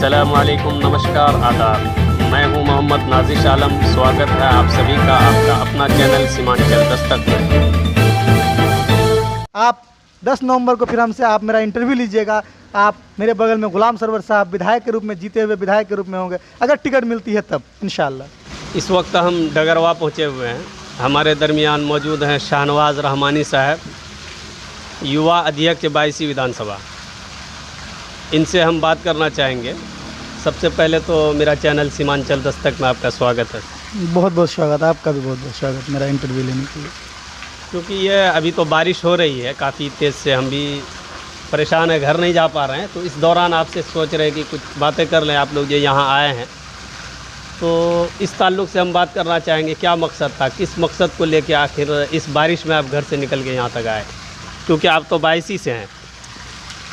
अस्सलामुअलैकुम, नमस्कार, आदाब। मैं हूं मोहम्मद नाजिश आलम। स्वागत है आप सभी का आपका अपना चैनल सीमांचल दस्तक में। आप 10 नवंबर को फिर हमसे आप मेरा इंटरव्यू लीजिएगा। आप मेरे बगल में गुलाम सरवर साहब विधायक के रूप में, जीते हुए विधायक के रूप में होंगे, अगर टिकट मिलती है तब इंशाअल्लाह। इस वक्त हम डगरवा पहुंचे हुए हैं। हमारे दरमियान मौजूद हैं शाहनवाज रहमानी साहब, युवा अध्यक्ष 22वीं विधानसभा। इनसे हम बात करना चाहेंगे। सबसे पहले तो मेरा चैनल सीमांचल दस्तक में आपका स्वागत है। बहुत बहुत स्वागत, आपका भी बहुत बहुत स्वागत मेरा इंटरव्यू लेने के लिए। क्योंकि ये अभी तो बारिश हो रही है काफ़ी तेज़ से, हम भी परेशान है, घर नहीं जा पा रहे हैं। तो इस दौरान आपसे सोच रहे हैं कि कुछ बातें कर लें। आप लोग जो यहाँ आए हैं तो इस ताल्लुक़ से हम बात करना चाहेंगे, क्या मकसद था, किस मकसद को लेके आखिर इस बारिश में आप घर से निकल के यहाँ तक आए, क्योंकि आप तो 22 से हैं।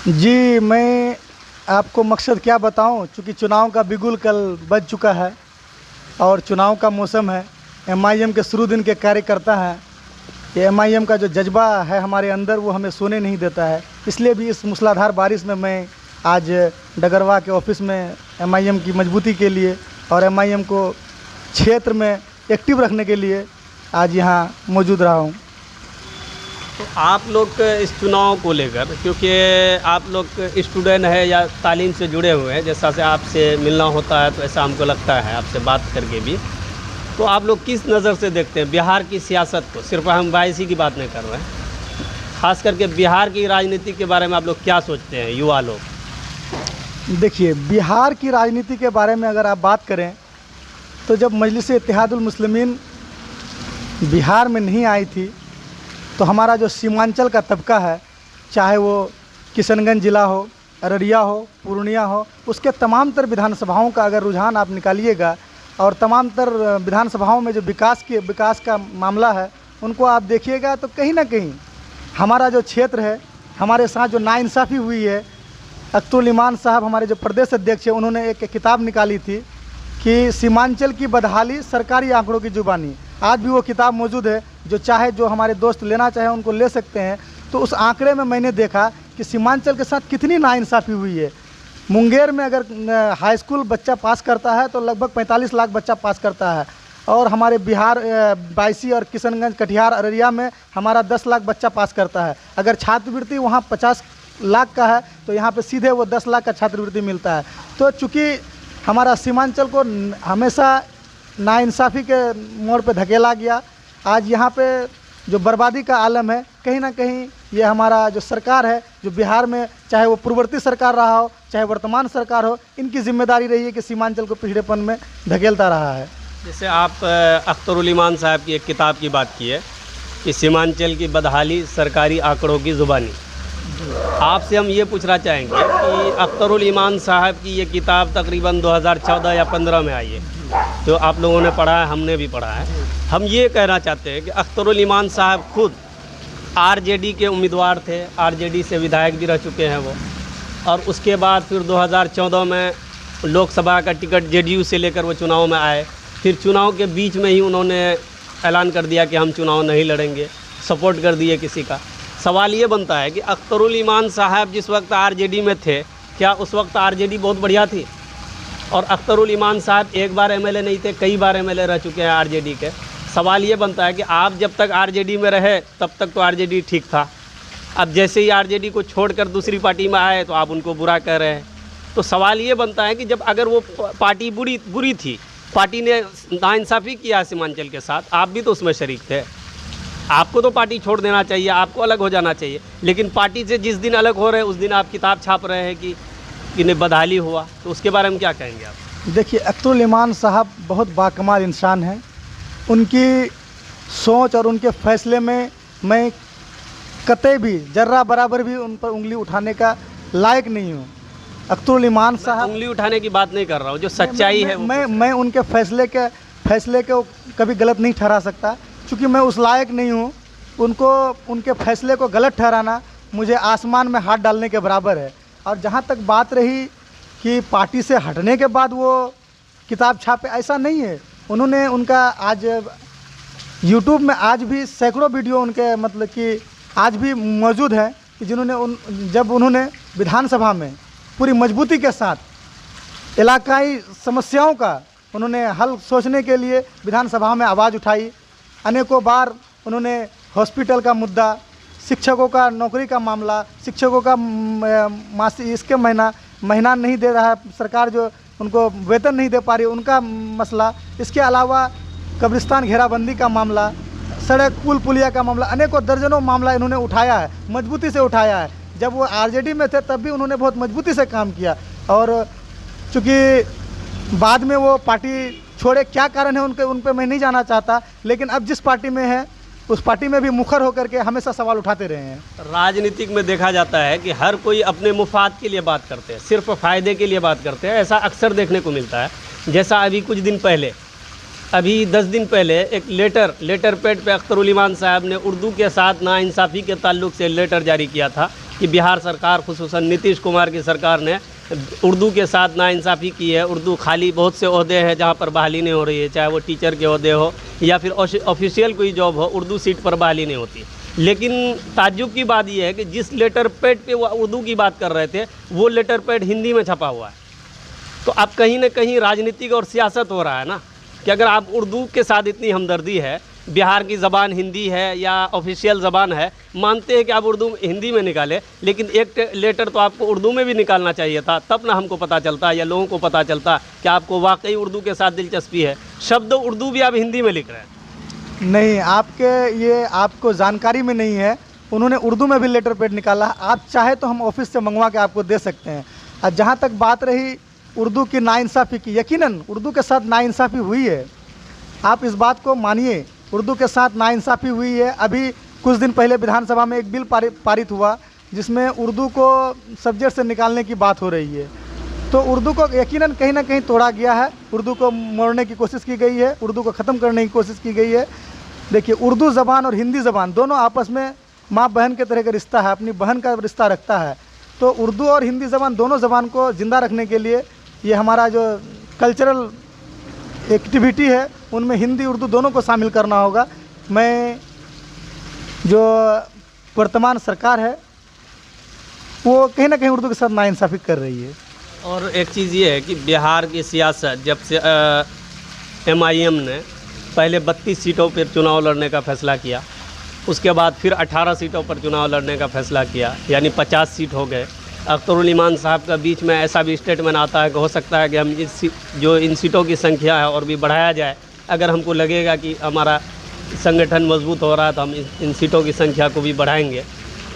जी, मैं आपको मकसद क्या बताऊं, चूँकि चुनाव का बिगुल कल बज चुका है और चुनाव का मौसम है। MIM के शुरू दिन के कार्यकर्ता हैं। ये MIM का जो जज्बा है हमारे अंदर, वो हमें सोने नहीं देता है। इसलिए भी इस मूसलाधार बारिश में मैं आज डगरवा के ऑफिस में MIM की मजबूती के लिए और MIM को क्षेत्र में एक्टिव रखने के लिए आज यहाँ मौजूद रहा हूँ। तो आप लोग इस चुनाव को लेकर, क्योंकि आप लोग स्टूडेंट है या तालीम से जुड़े हुए हैं, जैसा से आपसे मिलना होता है तो ऐसा हमको लगता है आपसे बात करके भी, तो आप लोग किस नज़र से देखते हैं बिहार की सियासत को? सिर्फ हम 22 की बात नहीं कर रहे हैं, ख़ास करके बिहार की राजनीति के बारे में आप लोग क्या सोचते हैं, युवा लोग? देखिए, बिहार की राजनीति के बारे में अगर आप बात करें तो जब मजलिस इत्तेहादुल मुस्लिमीन बिहार में नहीं आई थी तो हमारा जो सीमांचल का तबका है, चाहे वो किशनगंज ज़िला हो, अररिया हो, पूर्णिया हो, उसके तमाम तर विधानसभाओं का अगर रुझान आप निकालिएगा और तमाम तर विधानसभाओं में जो विकास का मामला है उनको आप देखिएगा, तो कहीं ना कहीं हमारा जो क्षेत्र है, हमारे साथ जो नाइंसाफ़ी हुई है। अख्तरुल ईमान साहब हमारे जो प्रदेश अध्यक्ष हैं, उन्होंने एक किताब निकाली थी कि सीमांचल की बदहाली सरकारी आंकड़ों की जुबानी। आज भी वो किताब मौजूद है, जो हमारे दोस्त लेना चाहे उनको ले सकते हैं। तो उस आंकड़े में मैंने देखा कि सीमांचल के साथ कितनी नाइंसाफ़ी हुई है। मुंगेर में अगर हाई स्कूल बच्चा पास करता है तो लगभग 45 लाख बच्चा पास करता है, और हमारे बिहार 22 और किशनगंज, कटिहार, अररिया में हमारा 10 लाख बच्चा पास करता है। अगर छात्रवृत्ति वहाँ 50 लाख का है तो यहाँ पे सीधे वो 10 लाख का छात्रवृत्ति मिलता है। तो चूँकि हमारा सीमांचल को हमेशा नाइंसाफ़ी के मोड़ पे धकेला गया, आज यहाँ पे जो बर्बादी का आलम है, कहीं ना कहीं ये हमारा जो सरकार है, जो बिहार में, चाहे वो पूर्ववर्ती सरकार रहा हो, चाहे वर्तमान सरकार हो, इनकी जिम्मेदारी रही है कि सीमांचल को पिछड़ेपन में धकेलता रहा है। जैसे आप अख्तरुल ईमान साहब की एक किताब की बात की है कि सीमांचल की बदहाली सरकारी आंकड़ों की ज़ुबानी। आपसे हम ये पूछना चाहेंगे कि अख्तरुल ईमान साहब की ये किताब तकरीबन 2014 या 15 में आई है, जो आप लोगों ने पढ़ा है, हमने भी पढ़ा है। हम ये कहना चाहते हैं कि अख्तरुल ईमान साहब खुद RJD के उम्मीदवार थे, RJD से विधायक भी रह चुके हैं वो, और उसके बाद फिर 2014 में लोकसभा का टिकट JDU से लेकर वो चुनाव में आए। फिर चुनाव के बीच में ही उन्होंने ऐलान कर दिया कि हम चुनाव नहीं लड़ेंगे, सपोर्ट कर दिए किसी का। सवाल ये बनता है कि अख्तरुल ईमान साहब जिस वक्त RJD में थे, क्या उस वक्त RJD बहुत बढ़िया थी? और अख्तरुल ईमान साहब एक बार MLA नहीं थे, कई बार MLA रह चुके हैं RJD के। सवाल ये बनता है कि आप जब तक RJD में रहे तब तक तो RJD ठीक था, अब जैसे ही RJD को छोड़कर दूसरी पार्टी में आए तो आप उनको बुरा कह रहे हैं। तो सवाल ये बनता है कि जब अगर वो पार्टी बुरी थी, पार्टी ने नाइंसाफ़ी किया सीमांचल के साथ, आप भी तो उसमें शरीक थे, आपको तो पार्टी छोड़ देना चाहिए, आपको अलग हो जाना चाहिए। लेकिन पार्टी से जिस दिन अलग हो रहे हैं उस दिन आप किताब छाप रहे हैं कि इन्हें बदहाली हुआ, तो उसके बारे में क्या कहेंगे आप? देखिए, अख्तरुल ईमान साहब बहुत बाकमाल इंसान हैं। उनकी सोच और उनके फैसले में मैं कतई भी जर्रा बराबर भी उन पर उंगली उठाने का लायक नहीं हूँ। अख्तरुल ईमान साहब, उंगली उठाने की बात नहीं कर रहा हूँ, जो सच्चाई है मैं उनके फैसले को कभी गलत नहीं ठहरा सकता, क्योंकि मैं उस लायक नहीं हूँ। उनके फैसले को गलत ठहराना मुझे आसमान में हाथ डालने के बराबर है। और जहाँ तक बात रही कि पार्टी से हटने के बाद वो किताब छापे, ऐसा नहीं है। उन्होंने उनका आज YouTube में आज भी सैकड़ों वीडियो उनके मतलब कि आज भी मौजूद है कि जब उन्होंने विधानसभा में पूरी मजबूती के साथ इलाकाई समस्याओं का उन्होंने हल सोचने के लिए विधानसभा में आवाज़ उठाई। अनेकों बार उन्होंने हॉस्पिटल का मुद्दा, शिक्षकों का नौकरी का मामला, शिक्षकों का मासिक इसके महीना नहीं दे रहा है सरकार, जो उनको वेतन नहीं दे पा रही, उनका मसला, इसके अलावा कब्रिस्तान घेराबंदी का मामला, सड़क पुल पुलिया का मामला, अनेकों दर्जनों मामला इन्होंने उठाया है, मजबूती से उठाया है। जब वो आरजेडी में थे तब भी उन्होंने बहुत मजबूती से काम किया, और चूँकि बाद में वो पार्टी छोड़े, क्या कारण है उन पे मैं नहीं जाना चाहता, लेकिन अब जिस पार्टी में है उस पार्टी में भी मुखर होकर के हमेशा सवाल उठाते रहे हैं। राजनीतिक में देखा जाता है कि हर कोई अपने मुफाद के लिए बात करते हैं, सिर्फ फ़ायदे के लिए बात करते हैं, ऐसा अक्सर देखने को मिलता है। जैसा अभी 10 दिन पहले एक लेटर पैड पे अख्तरुल ईमान साहब ने उर्दू के साथ नाइंसाफ़ी के ताल्लुक से लेटर जारी किया था कि बिहार सरकार, खुसूसन नीतीश कुमार की सरकार ने उर्दू के साथ नाइंसाफ़ी की है। उर्दू खाली बहुत से ओहदे हैं जहाँ पर बहाली नहीं हो रही है, चाहे वो टीचर के ओहदे हो या फिर ऑफिशियल कोई जॉब हो, उर्दू सीट पर बहाली नहीं होती। लेकिन ताज्जुब की बात यह है कि जिस लेटर पैड पे वो उर्दू की बात कर रहे थे, वो लेटर पैड हिंदी में छपा हुआ है। तो अब कहीं ना कहीं राजनीतिक और सियासत हो रहा है ना, कि अगर आप उर्दू के साथ इतनी हमदर्दी है, बिहार की ज़बान हिंदी है या ऑफिशियल ज़बान है, मानते हैं कि आप उर्दू हिंदी में निकालें, लेकिन एक लेटर तो आपको उर्दू में भी निकालना चाहिए था, तब ना हमको पता चलता या लोगों को पता चलता कि आपको वाकई उर्दू के साथ दिलचस्पी है। शब्द उर्दू भी आप हिंदी में लिख रहे हैं। नहीं, आपको जानकारी में नहीं है, उन्होंने उर्दू में भी लेटर पैड निकाला। आप चाहे तो हम ऑफिस से मंगवा के आपको दे सकते हैं। और जहाँ तक बात रही उर्दू की नाइंसाफ़ी की, यकीनन उर्दू के साथ नाइंसाफ़ी हुई है, आप इस बात को मानिए, उर्दू के साथ नाइंसाफ़ी हुई है। अभी कुछ दिन पहले विधानसभा में एक बिल पारित हुआ जिसमें उर्दू को सब्जेक्ट से निकालने की बात हो रही है। तो उर्दू को यकीनन कहीं ना कहीं तोड़ा गया है, उर्दू को मोड़ने की कोशिश की गई है, उर्दू को ख़त्म करने की कोशिश की गई है। देखिए, उर्दू ज़बान और हिंदी ज़बान दोनों आपस में माँ बहन के तरह का रिश्ता है, अपनी बहन का रिश्ता रखता है। तो उर्दू और हिंदी ज़बान, दोनों ज़बान को ज़िंदा रखने के लिए ये हमारा जो कल्चरल एक्टिविटी है उनमें हिंदी उर्दू दोनों को शामिल करना होगा। मैं जो वर्तमान सरकार है वो कहीं ना कहीं उर्दू के साथ नाइंसाफ़ी कर रही है। और एक चीज़ ये है कि बिहार की सियासत, जब से MIM ने पहले 32 सीटों पर चुनाव लड़ने का फ़ैसला किया, उसके बाद फिर 18 सीटों पर चुनाव लड़ने का फ़ैसला किया, यानी 50 सीट हो गए। अख्तरुल ईमान साहब का बीच में ऐसा भी स्टेटमेंट आता है कि हो सकता है कि हम इन सीटों की संख्या है और भी बढ़ाया जाए, अगर हमको लगेगा कि हमारा संगठन मजबूत हो रहा है तो हम इन सीटों की संख्या को भी बढ़ाएंगे।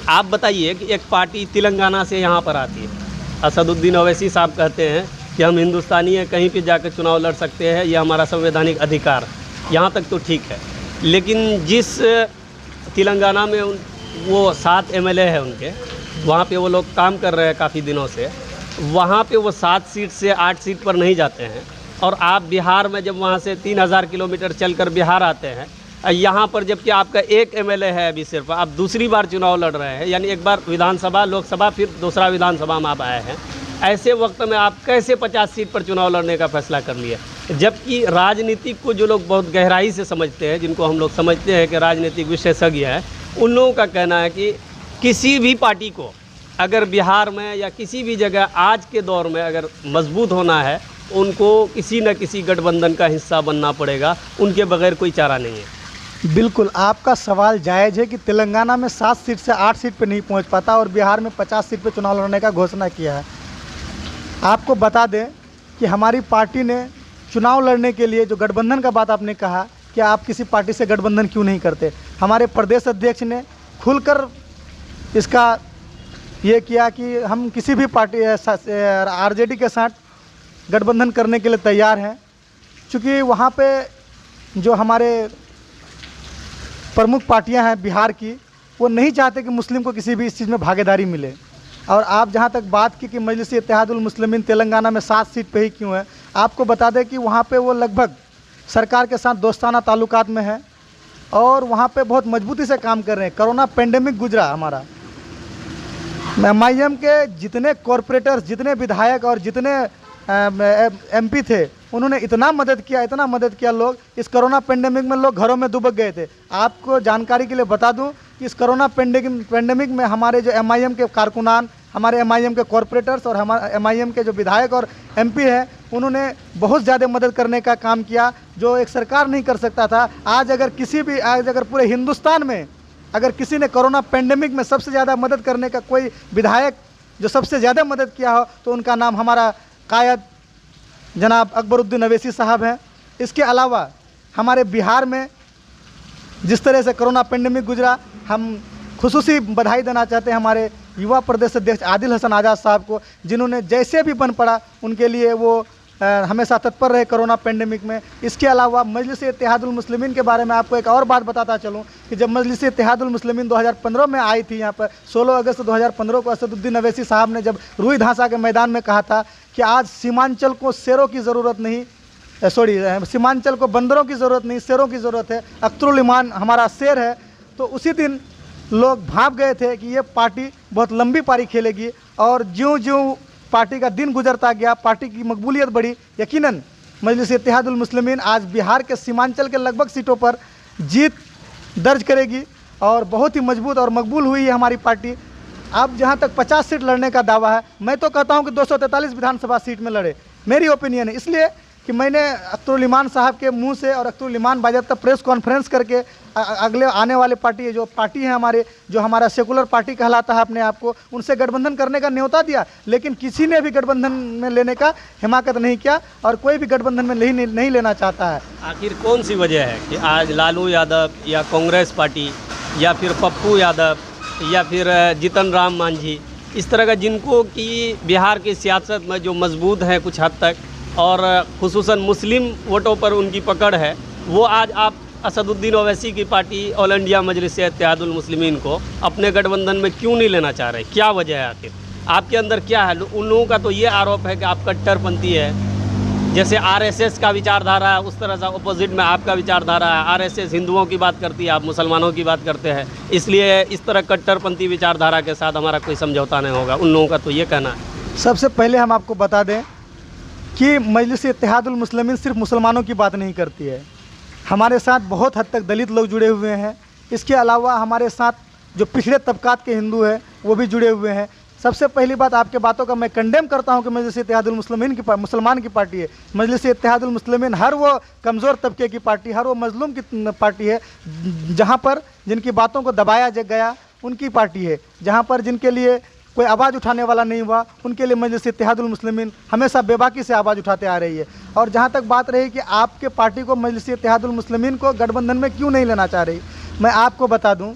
आप बताइए कि एक पार्टी तेलंगाना से यहाँ पर आती है, असदुद्दीन ओवैसी साहब कहते हैं कि हम हिंदुस्तानी हैं, कहीं पर जाकर चुनाव लड़ सकते हैं, ये हमारा संवैधानिक अधिकार। यहाँ तक तो ठीक है, लेकिन जिस तेलंगाना में वो 7 MLA है उनके, वहाँ पे वो लोग काम कर रहे हैं काफ़ी दिनों से, वहाँ पे वो 7 सीट से 8 सीट पर नहीं जाते हैं। और आप बिहार में जब वहाँ से 3000 किलोमीटर चलकर बिहार आते हैं, यहाँ पर जबकि आपका 1 MLA है अभी सिर्फ, आप दूसरी बार चुनाव लड़ रहे हैं, यानी एक बार विधानसभा, लोकसभा, फिर दूसरा विधानसभा में आप आए हैं। ऐसे वक्त में आप कैसे 50 सीट पर चुनाव लड़ने का फैसला कर लिए? जबकि राजनीति को जो लोग बहुत गहराई से समझते हैं, जिनको हम लोग समझते हैं कि राजनीतिक विशेषज्ञ हैं, उन लोगों का कहना है कि किसी भी पार्टी को अगर बिहार में या किसी भी जगह आज के दौर में अगर मजबूत होना है, उनको किसी न किसी गठबंधन का हिस्सा बनना पड़ेगा, उनके बगैर कोई चारा नहीं है। बिल्कुल, आपका सवाल जायज़ है कि तेलंगाना में 7 सीट से 8 सीट पे नहीं पहुंच पाता और बिहार में 50 सीट पे चुनाव लड़ने का घोषणा किया है। आपको बता दें कि हमारी पार्टी ने चुनाव लड़ने के लिए, जो गठबंधन का बात आपने कहा कि आप किसी पार्टी से गठबंधन क्यों नहीं करते, हमारे प्रदेश अध्यक्ष ने खुलकर इसका ये किया कि हम किसी भी पार्टी आरजेडी के साथ गठबंधन करने के लिए तैयार हैं, क्योंकि वहाँ पे जो हमारे प्रमुख पार्टियां हैं बिहार की, वो नहीं चाहते कि मुस्लिम को किसी भी इस चीज़ में भागीदारी मिले। और आप जहाँ तक बात की कि मजलिस इत्तेहादुल मुस्लिमीन तेलंगाना में 7 सीट पे ही क्यों है, आपको बता दें कि वहाँ पे वो लगभग सरकार के साथ दोस्ताना ताल्लुकात में है और वहाँ पे बहुत मजबूती से काम कर रहे हैं। कोरोना पेंडेमिक गुजरा हमारा, MIM के जितने कॉरपोरेटर्स, जितने विधायक और जितने MP थे, उन्होंने इतना मदद किया लोग इस कोरोना पेंडेमिक में लोग घरों में दुबक गए थे। आपको जानकारी के लिए बता दूं कि इस कोरोना पेंडेमिक में हमारे जो MIM के कारकुनान, हमारे MIM के कॉरपोरेटर्स और हमारे MIM के जो विधायक और MP हैं, उन्होंने बहुत ज़्यादा मदद करने का काम किया जो एक सरकार नहीं कर सकता था। आज अगर पूरे हिंदुस्तान में अगर किसी ने कोरोना पेंडेमिक में सबसे ज़्यादा मदद करने का कोई विधायक जो सबसे ज़्यादा मदद किया हो तो उनका नाम हमारा कायद जनाब अकबरुद्दीन अवैसी साहब हैं। इसके अलावा हमारे बिहार में जिस तरह से कोरोना पेंडेमिक गुजरा, हम खुसूसी बधाई देना चाहते हैं हमारे युवा प्रदेश अध्यक्ष आदिल हसन आज़ाद साहब को, जिन्होंने जैसे भी बन पड़ा उनके लिए वो हमेशा तत्पर रहे कोरोना पेंडेमिक में। इसके अलावा मजलिस-ए-इत्तेहादुल मुस्लिमीन के बारे में आपको एक और बात बताता चलूं कि जब मजलिस-ए-इत्तेहादुल मुस्लिमीन 2015 में आई थी यहाँ पर 16 अगस्त 2015 को असदुद्दीन अवैसी साहब ने जब रुई धांसा के मैदान में कहा था कि आज सीमांचल को शेरों की ज़रूरत नहीं, सीमांचल को बंदरों की ज़रूरत नहीं, शेरों की ज़रूरत है, अख्तरुल ईमान हमारा शेर है, तो उसी दिन लोग भाप गए थे कि ये पार्टी बहुत लंबी पारी खेलेगी। और ज्यों-ज्यों पार्टी का दिन गुजरता गया, पार्टी की मकबूलियत बढ़ी। यकीनन मजलिस-ए-इत्तेहादुल मुस्लिमीन आज बिहार के सीमांचल के लगभग सीटों पर जीत दर्ज करेगी और बहुत ही मजबूत और मकबूल हुई है हमारी पार्टी। अब जहां तक 50 सीट लड़ने का दावा है, मैं तो कहता हूं कि 243 विधानसभा सीट में लड़े, मेरी ओपिनियन है। इसलिए कि मैंने अख्तरुल ईमान साहब के मुंह से और अख्तरुल ईमान बाज़ाब्ता प्रेस कॉन्फ्रेंस करके अगले आने वाले पार्टी जो पार्टी है हमारे, जो हमारा सेकुलर पार्टी कहलाता है अपने आप को, उनसे गठबंधन करने का न्योता दिया, लेकिन किसी ने भी गठबंधन में लेने का हिमाकत नहीं किया और कोई भी गठबंधन में नहीं लेना चाहता है। आखिर कौन सी वजह है कि आज लालू यादव या कांग्रेस पार्टी या फिर पप्पू यादव या फिर जीतन राम मांझी, इस तरह का जिनको कि बिहार की सियासत में जो मजबूत है कुछ हद तक और खुसूसन मुस्लिम वोटों पर उनकी पकड़ है, वो आज आप असदुद्दीन ओवैसी की पार्टी ऑल इंडिया मजलिस-ए-इत्तेहादुल मुस्लिमीन को अपने गठबंधन में क्यों नहीं लेना चाह रहे? क्या वजह है आखिर? आपके अंदर क्या है? उन लोगों का तो ये आरोप है कि आप कट्टरपंथी है, जैसे RSS का विचारधारा है उस तरह से अपोजिट में आपका विचारधारा है। RSS हिंदुओं की बात करती है, आप मुसलमानों की बात करते हैं, इसलिए इस तरह कट्टरपंथी विचारधारा के साथ हमारा कोई समझौता नहीं होगा, उन लोगों का तो ये कहना है। सबसे पहले हम आपको बता दें कि मजलिस-ए-इत्तेहादुल मुस्लिमीन सिर्फ मुसलमानों की बात नहीं करती है, हमारे साथ बहुत हद तक दलित लोग जुड़े हुए हैं। इसके अलावा हमारे साथ जो पिछड़े तबकात के हिंदू हैं वो भी जुड़े हुए हैं। सबसे पहली बात, आपके बातों का मैं कंडेम करता हूं कि मजलिस-ए-इत्तेहादुल मुस्लिमीन की मुसलमान की पार्टी है। मजलिस-ए-इत्तेहादुल मुस्लिमीन हर वो कमज़ोर तबके की पार्टी, हर वो मजलूम की पार्टी है, जहां पर जिनकी बातों को दबाया गया उनकी पार्टी है, जहां पर जिनके लिए कोई आवाज़ उठाने वाला नहीं हुआ उनके लिए मजलिस-ए-इत्तेहादुल मुस्लिमीन हमेशा बेबाकी से आवाज़ उठाते आ रही है। और जहाँ तक बात रही कि आपके पार्टी को मजलिस-ए-इत्तेहादुल मुस्लिमीन को गठबंधन में क्यों नहीं लेना चाह रही, मैं आपको बता दूं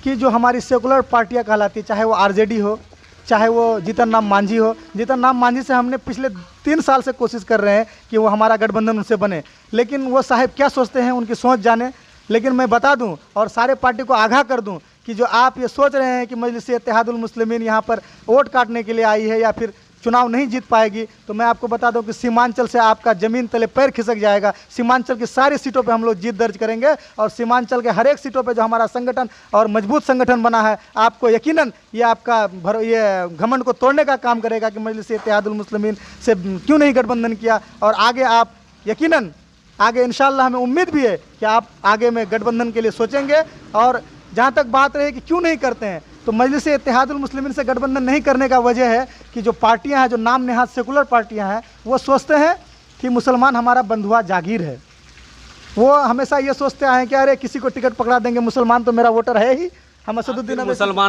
कि जो हमारी सेकुलर पार्टियाँ कहलाती, चाहे वो RJD हो, चाहे वो जीतन राम मांझी हो, जीतन राम मांझी से हमने पिछले 3 साल से कोशिश कर रहे हैं कि वो हमारा गठबंधन उनसे बने, लेकिन वो साहब क्या सोचते हैं उनकी सोच जाने। लेकिन मैं बता दूं और सारे पार्टी को आगाह कर दूं कि जो आप ये सोच रहे हैं कि मजलिस-ए-इत्तेहादुल मुस्लिमीन यहाँ पर वोट काटने के लिए आई है या फिर चुनाव नहीं जीत पाएगी, तो मैं आपको बता दूं कि सीमांचल से आपका ज़मीन तले पैर खिसक जाएगा। सीमांचल की सारी सीटों पे हम लोग जीत दर्ज करेंगे और सीमांचल के हर एक सीटों पे जो हमारा संगठन और मजबूत संगठन बना है, आपको यकीनन ये आपका ये घमंड को तोड़ने का काम करेगा कि मजलिस-ए-इत्तेहादुल मुस्लिमीन से क्यों नहीं गठबंधन किया। और आगे आप यकीनन आगे इंशाअल्लाह हमें उम्मीद भी है कि आप आगे में गठबंधन के लिए सोचेंगे। और जहाँ तक बात रही कि क्यों नहीं करते हैं, तो मजलिस-ए-इत्तेहादुल मुस्लिमीन से गठबंधन नहीं करने का वजह है कि जो पार्टियां हैं, जो नाम नेहाद सेकुलर पार्टियां हैं, वो सोचते हैं कि मुसलमान हमारा बंधुआ जागीर है। वो हमेशा ये सोचते आए हैं कि अरे किसी को टिकट पकड़ा देंगे, मुसलमान तो मेरा वोटर है ही, हम असदुद्दीन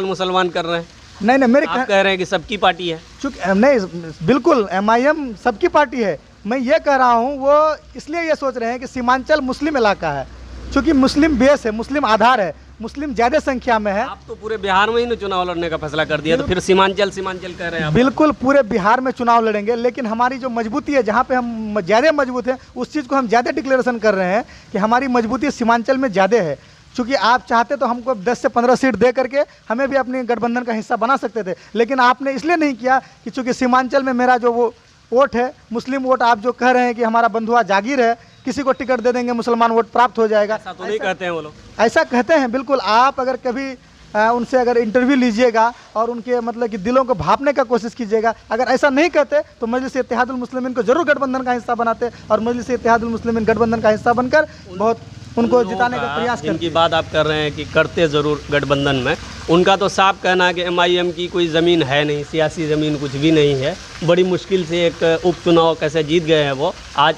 मुसलमान कर रहे हैं। नहीं, मेरे आप कह रहे हैं कि सबकी पार्टी है, चूँकि नहीं, बिल्कुल MIM सबकी पार्टी है। मैं ये कह रहा हूँ वो इसलिए ये सोच रहे हैं कि सीमांचल मुस्लिम इलाका है, चूँकि मुस्लिम बेस है, मुस्लिम आधार है, मुस्लिम ज़्यादा संख्या में है। आप तो पूरे बिहार में ही ना चुनाव लड़ने का फैसला कर दिया, तो फिर सीमांचल कह रहे हैं आप। बिल्कुल पूरे बिहार में चुनाव लड़ेंगे, लेकिन हमारी जो मजबूती है, जहाँ पे हम ज़्यादा मजबूत हैं, उस चीज़ को हम ज़्यादा डिक्लेरेशन कर रहे हैं कि हमारी मजबूती सीमांचल में ज़्यादा है। चूँकि आप चाहते तो हमको 10 से 15 सीट दे करके हमें भी अपने गठबंधन का हिस्सा बना सकते थे, लेकिन आपने इसलिए नहीं किया कि चूँकि सीमांचल में मेरा जो वो वोट है, मुस्लिम वोट, आप जो कह रहे हैं कि हमारा बंधुआ जागीर है, किसी को टिकट दे देंगे मुसलमान वोट प्राप्त हो जाएगा, ऐसा तो नहीं कहते हैं वो लोग। ऐसा कहते हैं बिल्कुल। आप अगर कभी उनसे अगर इंटरव्यू लीजिएगा और उनके मतलब कि दिलों को भापने का कोशिश कीजिएगा। अगर ऐसा नहीं करते तो मजलिस इत्तेहादुल मुस्लिमीन को जरूर गठबंधन का हिस्सा बनाते और मजलिस इत्तेहादुल मुस्लिमीन गठबंधन का हिस्सा बनकर बहुत उनको जिताने का प्रयास करते। जिनकी बात आप कर रहे हैं कि करते ज़रूर गठबंधन में, उनका तो साफ कहना है कि MIM की कोई ज़मीन है नहीं, सियासी ज़मीन कुछ भी नहीं है। बड़ी मुश्किल से एक उपचुनाव कैसे जीत गए हैं वो। आज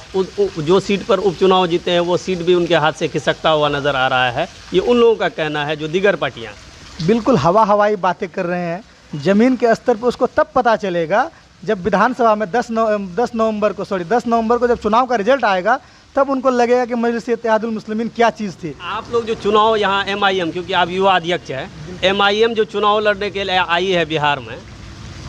जो सीट पर उपचुनाव जीते हैं वो सीट भी उनके हाथ से खिसकता हुआ नज़र आ रहा है। ये उन लोगों का कहना है जो दीगर पार्टियाँ बिल्कुल हवाई बातें कर रहे हैं। ज़मीन के स्तर पर उसको तब पता चलेगा जब विधानसभा में 10 नवंबर को जब चुनाव का रिजल्ट आएगा, तब उनको लगेगा कि मजलिस इत्तेहादुल मुस्लिमीन क्या चीज़ थी। आप लोग जो चुनाव यहाँ MIM, क्योंकि आप युवा अध्यक्ष हैं, MIM जो चुनाव लड़ने के लिए आई है बिहार में,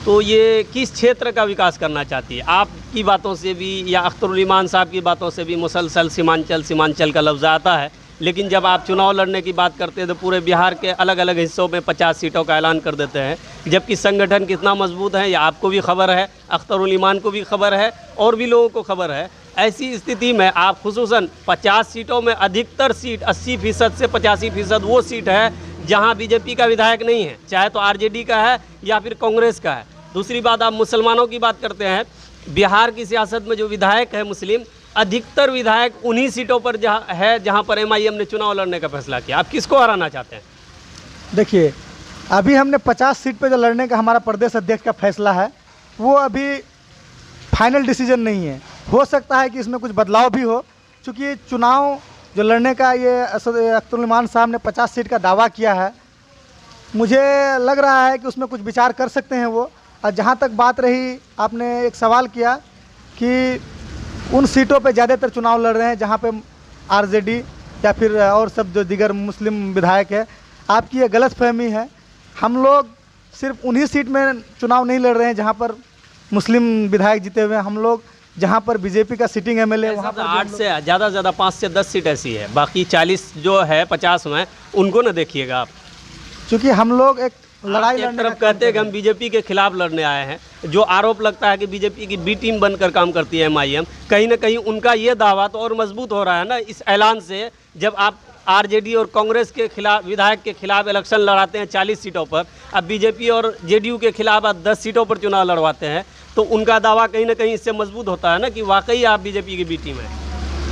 तो ये किस क्षेत्र का विकास करना चाहती है? आपकी बातों से भी या अख्तरुल ईमान साहब की बातों से भी मुसलसल सीमांचल का लफ्ज़ आता है, लेकिन जब आप चुनाव लड़ने की बात करते हैं तो पूरे बिहार के अलग अलग हिस्सों में 50 सीटों का ऐलान कर देते हैं, जबकि संगठन कितना मजबूत है ये आपको भी खबर है, अख्तरुल ईमान को भी खबर है और भी लोगों को खबर है। ऐसी स्थिति में आप खुसूसन 50 सीटों में अधिकतर सीट 80% से 85% वो सीट है जहां बीजेपी का विधायक नहीं है, चाहे तो RJD का है या फिर कांग्रेस का है। दूसरी बात, आप मुसलमानों की बात करते हैं, बिहार की सियासत में जो विधायक है मुस्लिम, अधिकतर विधायक उन्हीं सीटों पर जहां पर MIM ने चुनाव लड़ने का फैसला किया। आप किसको हराना चाहते हैं? देखिए, अभी हमने 50 सीट पे जो लड़ने का हमारा प्रदेश अध्यक्ष का फैसला है वो अभी फाइनल डिसीजन नहीं है। हो सकता है कि इसमें कुछ बदलाव भी हो, क्योंकि चुनाव जो लड़ने का ये अख्तरुल ईमान साहब ने 50 सीट का दावा किया है, मुझे लग रहा है कि उसमें कुछ विचार कर सकते हैं वो। और जहाँ तक बात रही, आपने एक सवाल किया कि उन सीटों पे ज़्यादातर चुनाव लड़ रहे हैं जहाँ पे RJD या फिर और सब जो दीगर मुस्लिम विधायक है, आपकी ये गलत फहमी है। हम लोग सिर्फ उन्हीं सीट में चुनाव नहीं लड़ रहे हैं जहाँ पर मुस्लिम विधायक जीते हुए हैं। हम लोग जहाँ पर बीजेपी का सिटिंग MLA वहाँ पर 8 से ज़्यादा 5 से 10 सीट ऐसी है, बाकी 40 जो है 50 में उनको न देखिएगा आप। क्योंकि हम लोग एक लड़ाई एक तरफ कहते हैं कि हम बीजेपी के खिलाफ लड़ने आए हैं, जो आरोप लगता है कि बीजेपी की B टीम बनकर काम करती है MIM, कहीं ना कहीं उनका ये दावा तो और मजबूत हो रहा है ना इस ऐलान से। जब आप RJD और कांग्रेस के खिलाफ विधायक के खिलाफ इलेक्शन लड़ाते हैं 40 सीटों पर, अब बीजेपी और JDU के खिलाफ आप 10 सीटों पर चुनाव लड़वाते हैं, तो उनका दावा कहीं ना कहीं इससे मजबूत होता है ना कि वाकई आप बीजेपी की B टीम है।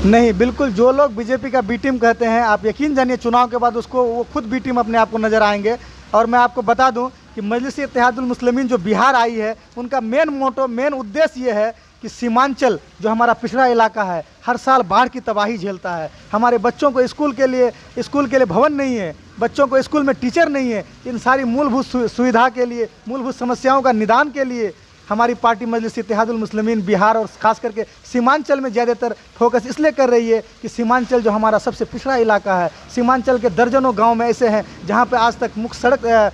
नहीं, बिल्कुल जो लोग बीजेपी का B टीम कहते हैं, आप यकीन जानिए चुनाव के बाद उसको वो खुद B टीम अपने आप को नज़र आएंगे। और मैं आपको बता दूं कि मजलिस इत्तेहादुल मुस्लिमीन जो बिहार आई है, उनका मेन उद्देश्य ये है कि सीमांचल जो हमारा पिछड़ा इलाका है हर साल बाढ़ की तबाही झेलता है। हमारे बच्चों को स्कूल के लिए भवन नहीं है, बच्चों को स्कूल में टीचर नहीं है। इन सारी मूलभूत सुविधा के लिए, मूलभूत समस्याओं का निदान के लिए हमारी पार्टी मजलिस इत्तेहादुल मुस्लिमीन बिहार और खास करके सीमांचल में ज़्यादातर फोकस इसलिए कर रही है कि सीमांचल जो हमारा सबसे पिछड़ा इलाका है, सीमांचल के दर्जनों गांव में ऐसे हैं जहां पे आज तक मुख्य सड़क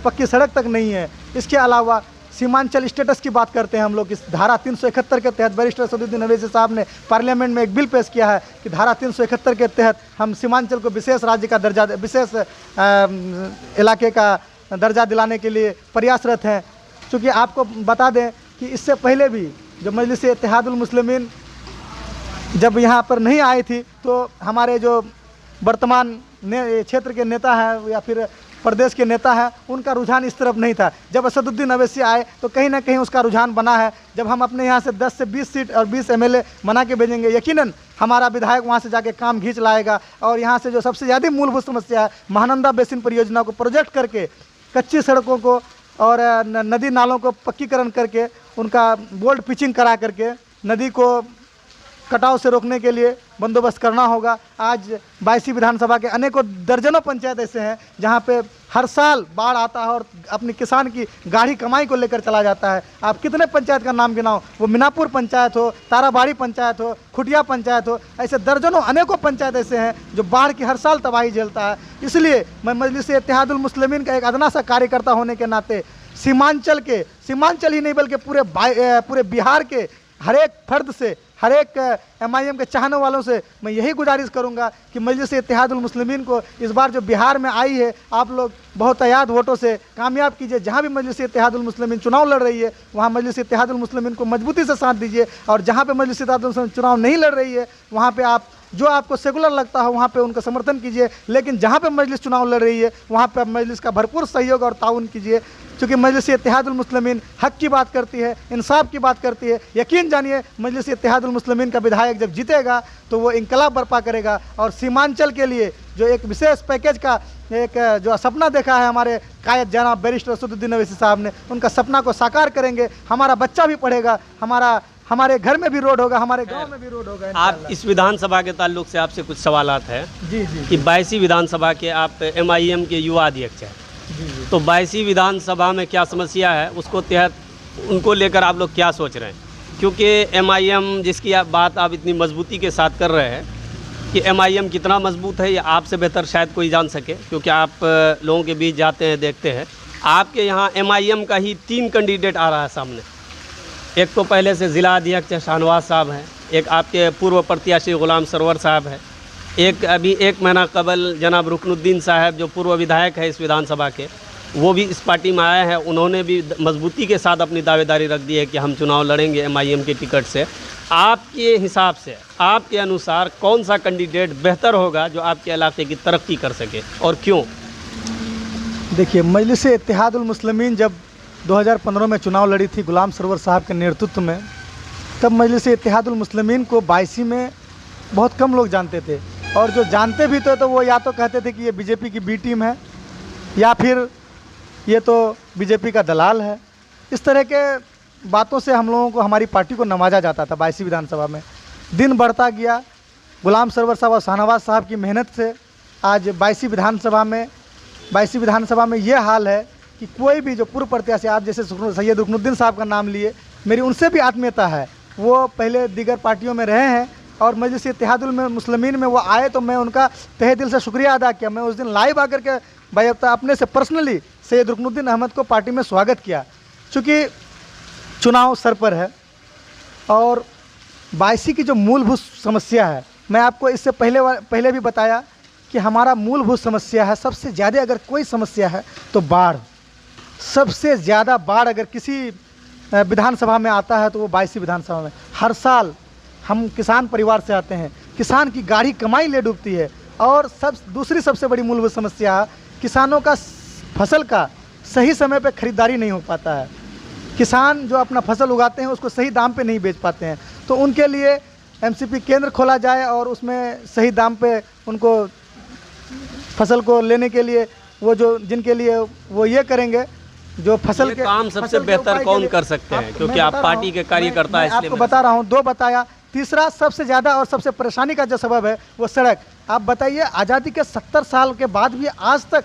पक्की सड़क तक नहीं है। इसके अलावा सीमांचल स्टेटस की बात करते हैं हम लोग। इस धारा 371 के तहत बैरिस्टर असदुद्दीन अवैसी साहब ने पार्लियामेंट में एक बिल पेश किया है कि धारा 371 के तहत हम सीमांचल को विशेष राज्य का दर्जा, विशेष इलाके का दर्जा दिलाने के लिए प्रयासरत हैं। चूँकि आपको बता दें कि इससे पहले भी जब मजलिस इत्तेहादुल मुस्लिमीन जब यहाँ पर नहीं आई थी, तो हमारे जो वर्तमान क्षेत्र के नेता हैं या फिर प्रदेश के नेता हैं, उनका रुझान इस तरफ नहीं था। जब असदुद्दीन अवैसी आए तो कहीं ना कहीं उसका रुझान बना है। जब हम अपने यहाँ से 10 से 20 सीट और 20 MLA बना के भेजेंगे, यकीनन हमारा विधायक वहाँ से जाके काम खींच लाएगा। और यहाँ से जो सबसे ज़्यादा मूलभूत समस्या है, महानंदा बेसिन परियोजना को प्रोजेक्ट करके कच्ची सड़कों को और नदी नालों को पक्कीकरण करके उनका बोल्ड पिचिंग करा करके नदी को कटाव से रोकने के लिए बंदोबस्त करना होगा। आज 22 विधानसभा के अनेकों दर्जनों पंचायत ऐसे हैं जहां पे हर साल बाढ़ आता है और अपनी किसान की गाढ़ी कमाई को लेकर चला जाता है। आप कितने पंचायत का नाम गिनाओ, वो मीनापुर पंचायत हो, ताराबाड़ी पंचायत हो, खुटिया पंचायत हो, ऐसे दर्जनों अनेकों पंचायत ऐसे हैं जो बाढ़ की हर साल तबाही झेलता है। इसलिए मैं मजलिस इत्तेहादुल मुस्लिमीन का एक अदना सा कार्यकर्ता होने के नाते सीमांचल ही नहीं बल्कि पूरे बिहार के हर एक फर्द से, हर एक MIM के चाहने वालों से मैं यही गुजारिश करूंगा कि मजलिस इत्तेहादुल मुस्लिमीन को इस बार जो बिहार में आई है, आप लोग बहुत तयाद वोटों से कामयाब कीजिए। जहां भी मजलिस इत्तेहादुल मुस्लिमीन चुनाव लड़ रही है वहां मजलिस इत्तेहादुल मुस्लिमीन को मजबूती से साथ दीजिए, और जहां पे मजलिस इत्तेहादुल मुस्लिमीन चुनाव नहीं लड़ रही है वहां पे आप जो आपको सेकुलर लगता है वहाँ पे उनका समर्थन कीजिए, लेकिन जहाँ पे मजलिस चुनाव लड़ रही है वहाँ पे आप मजलिस का भरपूर सहयोग और ताउन कीजिए, क्योंकि मजलिस इत्तेहादुल मुस्लिमीन हक की बात करती है, इंसाफ की बात करती है। यकीन जानिए मजलिस इत्तेहादुल मुस्लिमीन का विधायक जब जीतेगा तो वो इंकलाब बर्पा करेगा, और सीमांचल के लिए जो एक विशेष पैकेज का एक जो सपना देखा है हमारे कायद जनाब बैरिस्टर असदुद्दीन अवैसी साहब ने, उनका सपना को साकार करेंगे। हमारा बच्चा भी पढ़ेगा, हमारे घर में भी रोड होगा, हमारे गांव में भी रोड होगा। आप इस विधानसभा के ताल्लुक से आपसे कुछ सवालात हैं जी जी कि 22वीं विधानसभा के आप MIM के युवा अध्यक्ष हैं, तो 22वीं विधानसभा में क्या समस्या है उसको तहत उनको लेकर आप लोग क्या सोच रहे हैं? क्योंकि MIM जिसकी बात आप इतनी मजबूती के साथ कर रहे हैं कि MIM कितना मजबूत है ये आपसे बेहतर शायद कोई जान सके, क्योंकि आप लोगों के बीच जाते हैं, देखते हैं। आपके यहाँ MIM का ही 3 कैंडिडेट आ रहा है सामने। एक तो पहले से ज़िला अध्यक्ष शाहनवाज साहब हैं, एक आपके पूर्व प्रत्याशी गुलाम सरवर साहब है, एक अभी 1 महीना कबल जनाब रुकनुद्दीन साहब जो पूर्व विधायक है इस विधानसभा के, वो भी इस पार्टी में आए हैं। उन्होंने भी मजबूती के साथ अपनी दावेदारी रख दी है कि हम चुनाव लड़ेंगे MIM के टिकट से। आपके हिसाब से, आपके अनुसार कौन सा कैंडिडेट बेहतर होगा जो आपके इलाके की तरक्की कर सके और क्यों? देखिए, मजलिस इत्तेहादुल मुस्लिमीन जब 2015 में चुनाव लड़ी थी गुलाम सरवर साहब के नेतृत्व में, तब मजलिस इत्तेहादुल मुस्लिमीन को 22 में बहुत कम लोग जानते थे, और जो जानते भी थे तो वो या तो कहते थे कि ये बीजेपी की बी टीम है, या फिर ये तो बीजेपी का दलाल है। इस तरह के बातों से हम लोगों को, हमारी पार्टी को नवाजा जाता था 22 विधानसभा में। दिन बढ़ता गया, गुलाम सरवर साहब और शाहनवाज साहब की मेहनत से आज 22 विधानसभा में ये हाल है कि कोई भी जो पूर्व प्रत्याशी, आप जैसे सैयद रुकनुद्दीन साहब का नाम लिए, मेरी उनसे भी आत्मीयता है, वो पहले दीगर पार्टियों में रहे हैं और मजलिस इत्तेहादुल मुस्लिमीन में वो आए तो मैं उनका तहे दिल से शुक्रिया अदा किया। मैं उस दिन लाइव आकर के बाकायदा अपने से पर्सनली सैयद रुकनुद्दीन अहमद को पार्टी में स्वागत किया। चूँकि चुनाव सर पर है और 22 की जो मूलभूत समस्या है, मैं आपको इससे पहले भी बताया कि हमारा मूलभूत समस्या है, सबसे ज़्यादा अगर कोई समस्या है तो बाढ़। सबसे ज़्यादा बाढ़ अगर किसी विधानसभा में आता है तो वो 22 विधानसभा में। हर साल हम किसान परिवार से आते हैं, किसान की गाढ़ी कमाई ले डूबती है, और दूसरी सबसे बड़ी मूलभूत समस्या, किसानों का फसल का सही समय पे खरीदारी नहीं हो पाता है। किसान जो अपना फसल उगाते हैं उसको सही दाम पे नहीं बेच पाते हैं, तो उनके लिए MCP केंद्र खोला जाए और उसमें सही दाम पे उनको फसल को लेने के लिए वो जो जिनके लिए वो ये करेंगे, जो फसल के काम सबसे बेहतर कौन कर सकते हैं? क्योंकि आप पार्टी के कार्यकर्ता हैं, आपको बता रहा हूँ, 2 बताया। तीसरा सबसे ज़्यादा और सबसे परेशानी का जो सबब है वो सड़क। आप बताइए, आज़ादी के 70 साल के बाद भी आज तक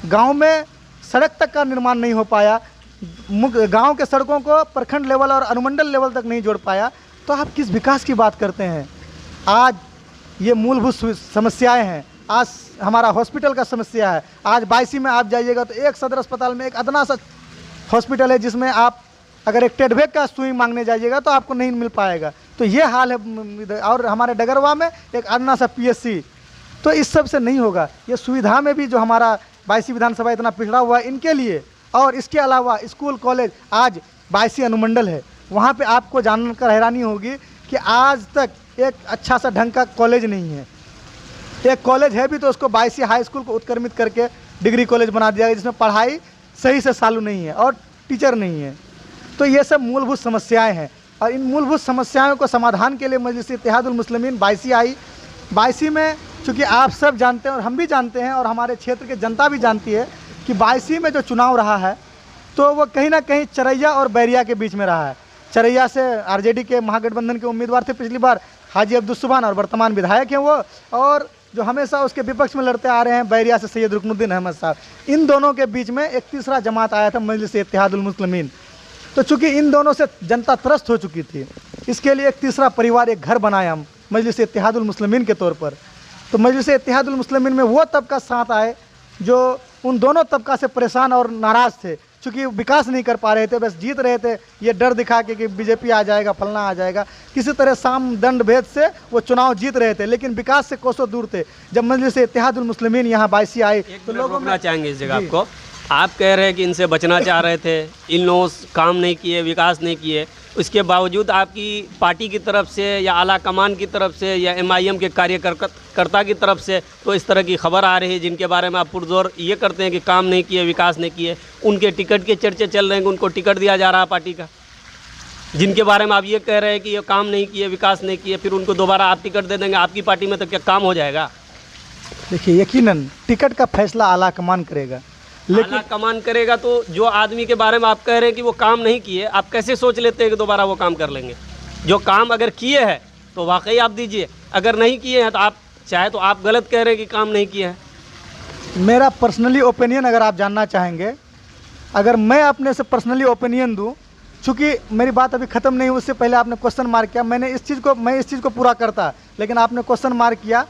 गांव में सड़क तक का निर्माण नहीं हो पाया। गांव के सड़कों को प्रखंड लेवल और अनुमंडल लेवल तक नहीं जोड़ पाया, तो आप किस विकास की बात करते हैं? आज ये मूलभूत समस्याएं हैं। आज हमारा हॉस्पिटल का समस्या है। आज 22 में आप जाइएगा तो एक सदर अस्पताल में एक अदना सा हॉस्पिटल है, जिसमें आप अगर एक टेडबेग का सुई मांगने जाइएगा तो आपको नहीं मिल पाएगा। तो ये हाल है। और हमारे डगरवा में एक अदना सा PSC, तो इस सब से नहीं होगा। ये सुविधा में भी जो हमारा 22 विधानसभा इतना पिछड़ा हुआ है इनके लिए, और इसके अलावा स्कूल कॉलेज, आज 22 अनुमंडल है, वहाँ पे आपको जानकर हैरानी होगी कि आज तक एक अच्छा सा ढंग का कॉलेज नहीं है। एक कॉलेज है भी तो उसको 22 हाई स्कूल को उत्क्रमित करके डिग्री कॉलेज बना दिया गया, जिसमें पढ़ाई सही से चालू नहीं है और टीचर नहीं है। तो ये सब मूलभूत समस्याएं हैं, और इन मूलभूत समस्याओं को समाधान के लिए मजलिस इत्तेहादुल मुस्लिमीन 22 आई। 22 में चूँकि आप सब जानते हैं और हम भी जानते हैं और हमारे क्षेत्र की जनता भी जानती है कि 22 में जो चुनाव रहा है तो वो कहीं ना कहीं चरैया और बैरिया के बीच में रहा है। चरैया से RJD के महागठबंधन के उम्मीदवार थे पिछली बार हाजी अब्दुल सुभान, और वर्तमान विधायक हैं वो, और जो हमेशा उसके विपक्ष में लड़ते आ रहे हैं बैरिया से सैयद रुकनुद्दीन अहमद साहब। इन दोनों के बीच में एक तीसरा जमात आया था, मजलिस इत्तेहादुल मुस्लिमीन। तो चूँकि इन दोनों से जनता त्रस्त हो चुकी थी, इसके लिए एक तीसरा परिवार, एक घर बनाया हम मजलिस इत्तेहादुल मुस्लिमीन के तौर पर। तो मजलिस इत्तेहादुल मुस्लिमीन में वो तबका साथ आए जो उन दोनों तबका से परेशान और नाराज़ थे, चूँकि विकास नहीं कर पा रहे थे, बस जीत रहे थे ये डर दिखा के कि बीजेपी आ जाएगा, फलना आ जाएगा। किसी तरह साम दंड भेद से वो चुनाव जीत रहे थे, लेकिन विकास से कोसों दूर थे। जब मजलिस इत्तेहादुल मुस्लिमीन यहाँ 22 आई तो लोग रोकना चाहेंगे इस जगह आपको। आप कह रहे हैं कि इनसे बचना चाह रहे थे, इन लोगों काम नहीं किए, विकास नहीं किए, उसके बावजूद आपकी पार्टी की तरफ से या आला कमान की तरफ से या MIM के कार्यकर्ता की तरफ से तो इस तरह की खबर आ रही है, जिनके बारे में आप पुरजोर ये करते हैं कि काम नहीं किए, विकास नहीं किए, उनके टिकट के चर्चे चल रहे हैं कि उनको टिकट दिया जा रहा है पार्टी का, जिनके बारे में आप ये कह रहे हैं कि ये काम नहीं किए, विकास नहीं किए, फिर उनको दोबारा आप टिकट दे देंगे आपकी पार्टी में, तो क्या काम हो जाएगा? देखिए, यकीनन टिकट का फैसला आला कमान करेगा, लेकिन आला कमान करेगा तो जो आदमी के बारे में आप कह रहे हैं कि वो काम नहीं किए, आप कैसे सोच लेते हैं कि दोबारा वो काम कर लेंगे? जो काम अगर किए हैं तो वाकई आप दीजिए, अगर नहीं किए हैं तो आप चाहे तो आप गलत कह रहे हैं कि काम नहीं किए हैं। मेरा पर्सनली ओपिनियन अगर आप जानना चाहेंगे, अगर मैं अपने से पर्सनली ओपिनियन दूं, चूँकि मेरी बात अभी ख़त्म नहीं हुई, उससे पहले आपने क्वेश्चन मार्क किया, मैं इस चीज़ को पूरा करता, लेकिन आपने क्वेश्चन मार्क किया,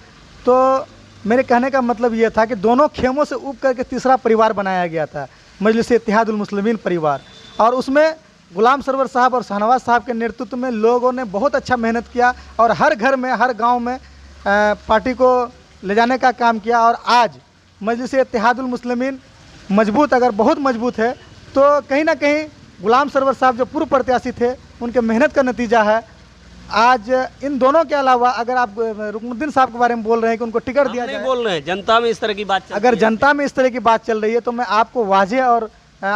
तो मेरे कहने का मतलब ये था कि दोनों खेमों से ऊब करके तीसरा परिवार बनाया गया था, मजलिस इत्तेहादुल मुस्लिमीन परिवार, और उसमें गुलाम सरवर साहब और शाहनवाज साहब के नेतृत्व में लोगों ने बहुत अच्छा मेहनत किया और हर घर में, हर गांव में पार्टी को ले जाने का काम किया। और आज मजलिस इत्तेहादुल मुस्लिमीन मजबूत, अगर बहुत मजबूत है, तो कहीं ना कहीं गुलाम सरवर साहब जो पूर्व प्रत्याशी थे, उनके मेहनत का नतीजा है। आज इन दोनों के अलावा अगर आप रुकनुद्दीन साहब के बारे में बोल रहे हैं कि उनको टिकट दिया जाए, बोल रहे हैं जनता में इस तरह की बात चल अगर रही है। जनता में इस तरह की बात चल रही है, तो मैं आपको वाज़ेह और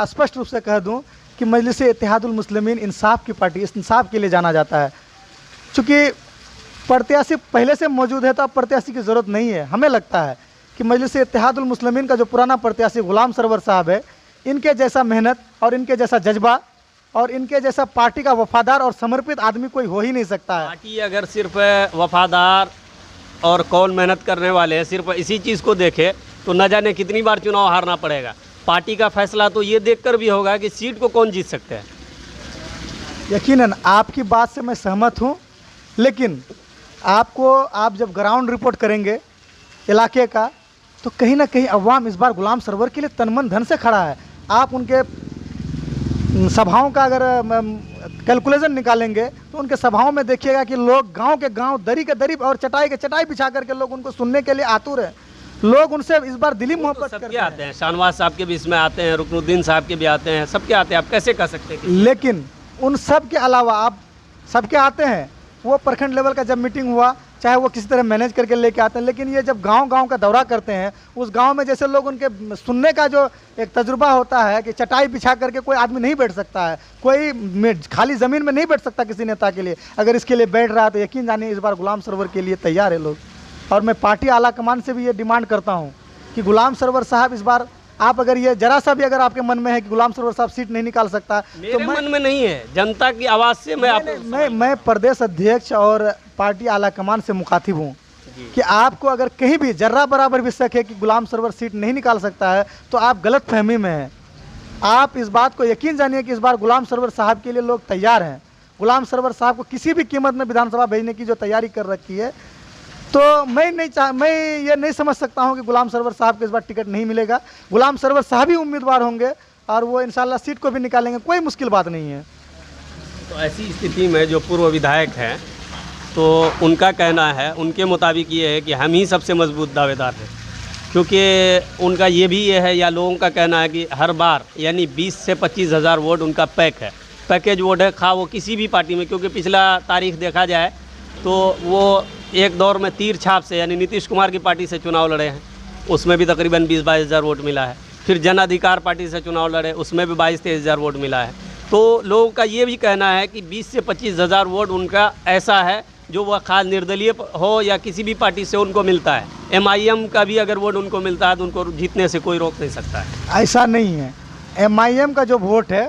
स्पष्ट रूप से कह दूं कि मजलिस इत्तेहादुल मुस्लिमीन इंसाफ की पार्टी, इंसाफ के लिए जाना जाता है। चूँकि प्रत्याशी पहले से मौजूद है तो अब प्रत्याशी की ज़रूरत नहीं है। हमें लगता है कि मजलिस इत्तेहादुल मुस्लिमीन का जो पुराना प्रत्याशी गुलाम सरवर साहब है, इनके जैसा मेहनत और इनके जैसा जज्बा और इनके जैसा पार्टी का वफादार और समर्पित आदमी कोई हो ही नहीं सकता है। पार्टी अगर सिर्फ वफादार और कौन मेहनत करने वाले हैं, सिर्फ इसी चीज़ को देखे तो न जाने कितनी बार चुनाव हारना पड़ेगा। पार्टी का फैसला तो ये देखकर भी होगा कि सीट को कौन जीत सकते हैं। यकीनन आपकी बात से मैं सहमत हूँ, लेकिन आप जब ग्राउंड रिपोर्ट करेंगे इलाके का, तो कहीं ना कहीं अवाम इस बार गुलाम सरवर के लिए तन मन धन से खड़ा है। आप उनके सभाओं का अगर कैलकुलेशन निकालेंगे तो उनके सभाओं में देखिएगा कि लोग गांव के गांव, दरी के दरी और चटाई के चटाई बिछा करके लोग उनको सुनने के लिए आतुर हैं। लोग उनसे इस बार दिली मोहब्बत करते हैं। आते हैं, शाहनवाज साहब के भी इसमें आते हैं, रुकनुद्दीन साहब के भी आते हैं, सबके आते हैं, आप कैसे कह सकते हैं? लेकिन उन सब के अलावा आप सबके आते हैं, वो प्रखंड लेवल का जब मीटिंग हुआ, चाहे वो किसी तरह मैनेज करके लेके आते हैं, लेकिन ये जब गांव-गांव का दौरा करते हैं, उस गांव में जैसे लोग उनके सुनने का जो एक तजुर्बा होता है कि चटाई बिछा करके कोई आदमी नहीं बैठ सकता है, कोई खाली ज़मीन में नहीं बैठ सकता किसी नेता के लिए। अगर इसके लिए बैठ रहा है तो यकीन जानिए इस बार गुलाम सरवर के लिए तैयार है लोग। और मैं पार्टी आला कमान से भी ये डिमांड करता हूँ कि गुलाम सरवर साहब इस बार, आप अगर ये जरा सा भी अगर आपके मन में है कि गुलाम सरवर साहब सीट नहीं निकाल सकता, तो मन में नहीं है, जनता की आवाज़ से मैं प्रदेश अध्यक्ष और पार्टी आला कमान से मुखातिब हूँ कि आपको अगर कहीं भी जर्रा बराबर भी शक है कि गुलाम सरवर सीट नहीं निकाल सकता है, तो आप गलत फहमी में हैं। आप इस बात को यकीन जानिए कि इस बार गुलाम सरवर साहब के लिए लोग तैयार हैं। गुलाम सरवर साहब को किसी भी कीमत में विधानसभा भेजने की जो तैयारी कर रखी है, तो मैं ये नहीं समझ सकता हूं कि गुलाम सरवर साहब को इस बार टिकट नहीं मिलेगा। गुलाम सरवर साहब ही उम्मीदवार होंगे और वो इंशाल्लाह सीट को भी निकालेंगे, कोई मुश्किल बात नहीं है। तो ऐसी स्थिति में जो पूर्व विधायक हैं, तो उनका कहना है, उनके मुताबिक ये है कि हम ही सबसे मजबूत दावेदार हैं, क्योंकि उनका ये भी ये है, या लोगों का कहना है कि हर बार यानी 20 से 25 हज़ार वोट उनका पैकेज वोट है, खा वो किसी भी पार्टी में। क्योंकि पिछला तारीख देखा जाए तो वो एक दौर में तीर छाप से यानी नीतीश कुमार की पार्टी से चुनाव लड़े हैं, उसमें भी तकरीबन 20-22 हज़ार वोट मिला है। फिर जन अधिकार पार्टी से चुनाव लड़े, उसमें भी 22-23 हज़ार वोट मिला है। तो लोगों का ये भी कहना है कि 20 से 25 हज़ार वोट उनका ऐसा है जो वह खास निर्दलीय हो या किसी भी पार्टी से उनको मिलता है। MIM का भी अगर वोट उनको मिलता है तो उनको जीतने से कोई रोक नहीं सकता है। ऐसा नहीं है। MIM का जो वोट है,